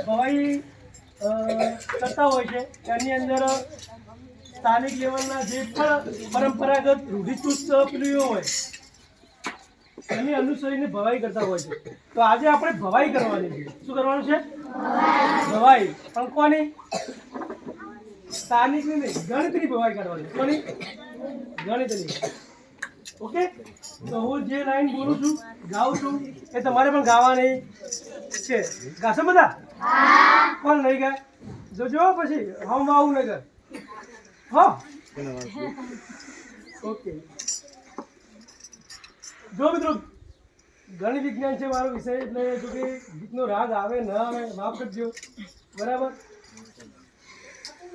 ભવાઈ કરતા હોય છે એની અંદર સ્થાનિક લેવલના જે પણ પરંપરાગત રૂઢિચુસ્ત પેલું હોય એની અનુસરીને ભવાઈ કરતા હોય છે. તો આજે આપણે ભવાઈ કરવાની છે. શું કરવાનું છે? ભવાઈ. પણ કોની? સ્થાનિકની નહીં, ગણિતની ભવાઈ કરવાની. કોની? ગણિતની. ઓકે. તો હું જે લાઈન બોલું છું, ગાઉં છું, એ તમારે પણ ગાવાની છે. ગાશો બધા? કોણ નહીં ગાય? જોજો પછી હમ આવું નહીં કર. હા, ઓકે. જો મિત્રો, ગણિત વિજ્ઞાન છે મારો વિષય, એટલે જો કે ગીતનો રાગ આવે ન આવે માફ કરજો, બરાબર,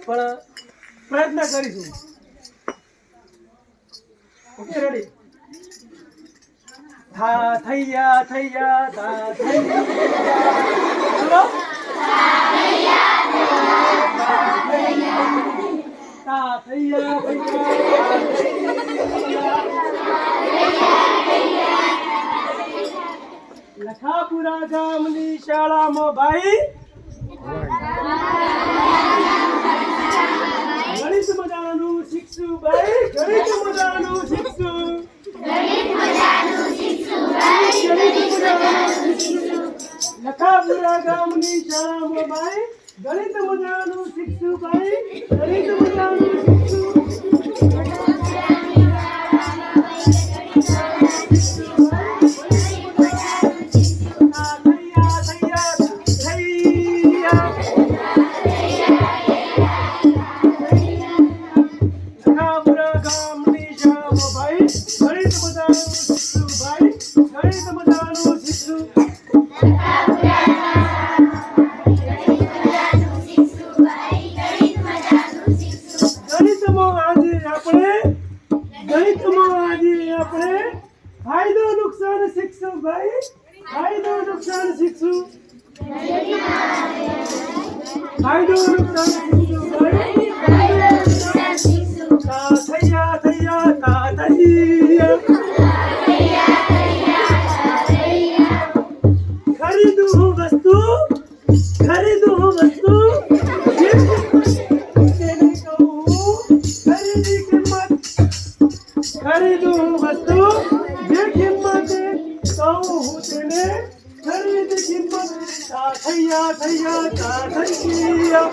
પણ પ્રયત્ન કરીશું. Okay, ready? થા થૈયા થૈયા થા થૈયા, તા થૈયા લખાપુરા ગામની શાળામાં ભાઈ ગણિત મજાનું શીખશું ભાઈ, ગણિત મજાનું શીખશું, લખાપુરા ગામની શાળામાં ભાઈ ગણિત મજાનું શીખશું ભાઈ, ગણિત મજાનું શીખશું. ફાયદો નુકસાન શીખશું ભાઈ, ફાયદો નુકસાન શીખશું, ફાયદો નુકસાન શીખશું ભાઈ, તા થૈયા થૈયા તા થૈયા, ખરીદું વસ્તુ, ખરીદું વસ્તુ, તેને કહું ખરીદી કિંમત, ખરીદું વસ્તુ જે કિંમતે કહું હું તેને ખરીદ કિંમત, તા થૈયા થૈયા તા થૈયા.